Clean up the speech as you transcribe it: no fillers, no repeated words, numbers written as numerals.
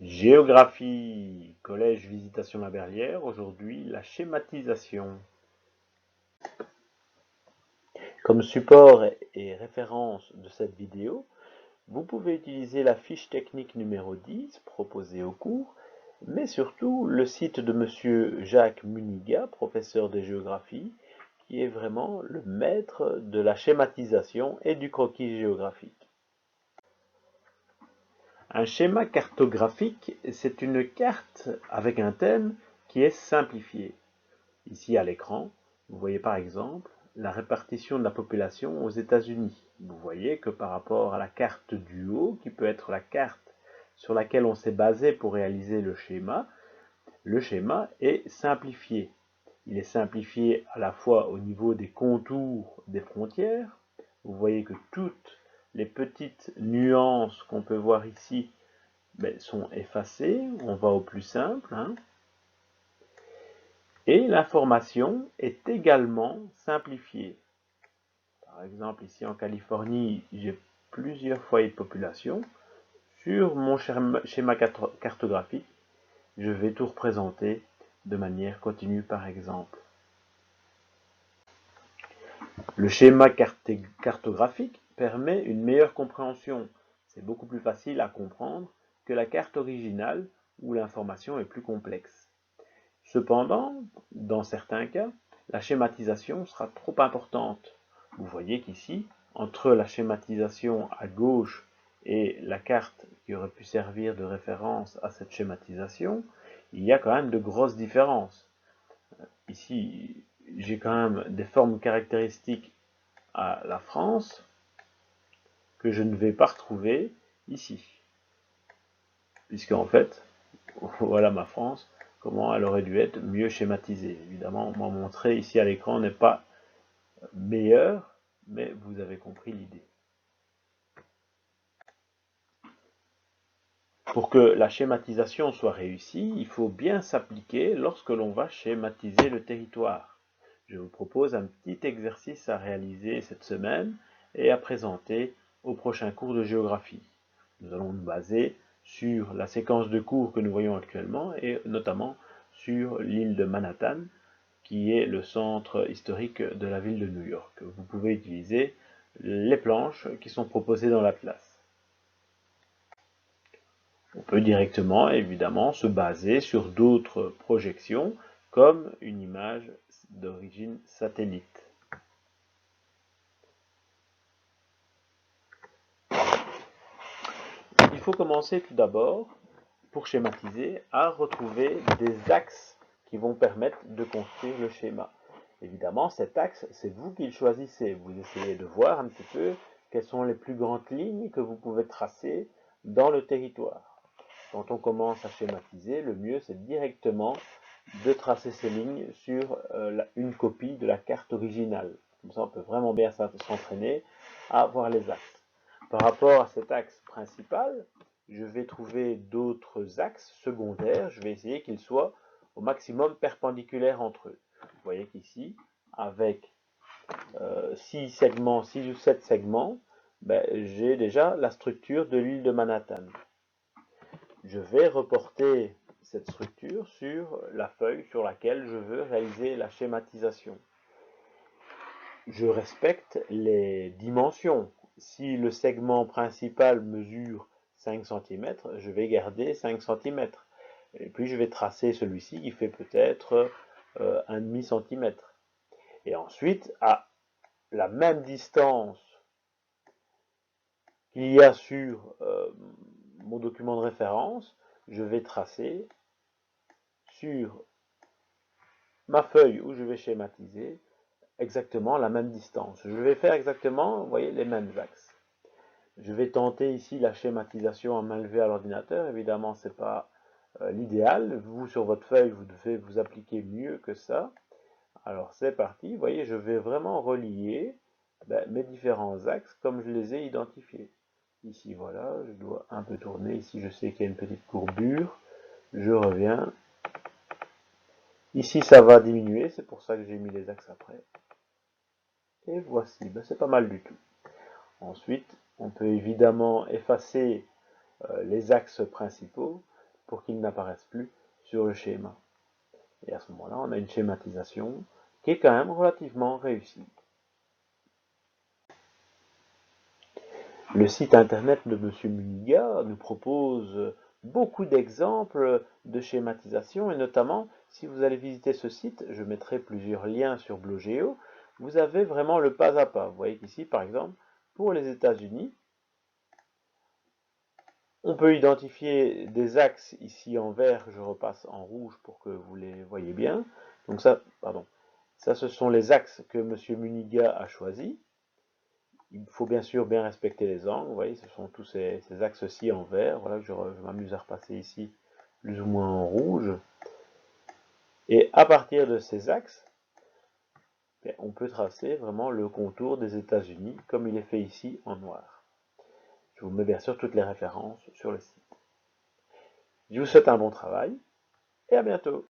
Géographie, collège Visitation La Berlière, aujourd'hui la schématisation. Comme support et référence de cette vidéo, vous pouvez utiliser la fiche technique numéro 10 proposée au cours, mais surtout le site de Monsieur Jacques Muniga, professeur de géographie, qui est vraiment le maître de la schématisation et du croquis géographique. Un schéma cartographique, c'est une carte avec un thème qui est simplifié. Ici à l'écran, vous voyez par exemple la répartition de la population aux États-Unis. Vous voyez que par rapport à la carte du haut, qui peut être la carte sur laquelle on s'est basé pour réaliser le schéma est simplifié. Il est simplifié à la fois au niveau des contours des frontières. Vous voyez que toutes les petites nuances qu'on peut voir ici sont effacées. On va au plus simple. Et l'information est également simplifiée. Par exemple, ici en Californie, j'ai plusieurs foyers de population. Sur mon schéma cartographique, je vais tout représenter de manière continue par exemple. Le schéma cartographique permet une meilleure compréhension. C'est beaucoup plus facile à comprendre que la carte originale où l'information est plus complexe. Cependant, dans certains cas, la schématisation sera trop importante. Vous voyez qu'ici, entre la schématisation à gauche et la carte qui aurait pu servir de référence à cette schématisation, il y a quand même de grosses différences. Ici, j'ai quand même des formes caractéristiques à la France que je ne vais pas retrouver ici. Puisque en fait, voilà ma France, comment elle aurait dû être mieux schématisée. Évidemment, moi montrer ici à l'écran n'est pas meilleur, mais vous avez compris l'idée. Pour que la schématisation soit réussie, il faut bien s'appliquer lorsque l'on va schématiser le territoire. Je vous propose un petit exercice à réaliser cette semaine et à présenter au prochain cours de géographie. Nous allons nous baser sur la séquence de cours que nous voyons actuellement et notamment sur l'île de Manhattan, qui est le centre historique de la ville de New York. Vous pouvez utiliser les planches qui sont proposées dans l'atlas. On peut directement, évidemment, se baser sur d'autres projections, comme une image d'origine satellite. Il faut commencer tout d'abord, pour schématiser, à retrouver des axes qui vont permettre de construire le schéma. Évidemment, cet axe, c'est vous qui le choisissez. Vous essayez de voir un petit peu quelles sont les plus grandes lignes que vous pouvez tracer dans le territoire. Quand on commence à schématiser, le mieux c'est directement de tracer ces lignes sur une copie de la carte originale. Comme ça, on peut vraiment bien s'entraîner à voir les axes. Par rapport à cet axe principal, je vais trouver d'autres axes secondaires. Je vais essayer qu'ils soient au maximum perpendiculaires entre eux. Vous voyez qu'ici, avec 6 segments, 6 ou 7 segments, j'ai déjà la structure de l'île de Manhattan. Je vais reporter cette structure sur la feuille sur laquelle je veux réaliser la schématisation. Je respecte les dimensions. Si le segment principal mesure 5 cm, je vais garder 5 cm. Et puis je vais tracer celui-ci qui fait peut-être 1,5 cm. Et ensuite, à la même distance qu'il y a sur mon document de référence, je vais tracer sur ma feuille où je vais schématiser exactement la même distance. Je vais faire exactement, vous voyez, les mêmes axes. Je vais tenter ici la schématisation à main levée à l'ordinateur. Évidemment, ce n'est pas l'idéal. Vous, sur votre feuille, vous devez vous appliquer mieux que ça. Alors, c'est parti. Vous voyez, je vais vraiment relier mes différents axes comme je les ai identifiés. Ici, voilà, je dois un peu tourner. Ici, je sais qu'il y a une petite courbure. Je reviens. Ici, ça va diminuer. C'est pour ça que j'ai mis les axes après. Et voici, c'est pas mal du tout. Ensuite, on peut évidemment effacer les axes principaux. pour qu'ils n'apparaissent plus sur le schéma. Et à ce moment-là, on a une schématisation qui est quand même relativement réussie. Le site internet de M. Muniga nous propose beaucoup d'exemples de schématisation, et notamment, si vous allez visiter ce site, je mettrai plusieurs liens sur Blogeo, vous avez vraiment le pas à pas. Vous voyez qu'ici, par exemple, pour les États-Unis, on peut identifier des axes ici en vert, je repasse en rouge pour que vous les voyez bien. Donc ça, ça ce sont les axes que M. Muniga a choisis. Il faut bien sûr bien respecter les angles, vous voyez, ce sont tous ces axes-ci en vert, voilà, je m'amuse à repasser ici plus ou moins en rouge. Et à partir de ces axes, on peut tracer vraiment le contour des États-Unis, comme il est fait ici en noir. Je vous mets bien sûr toutes les références sur le site. Je vous souhaite un bon travail, et à bientôt.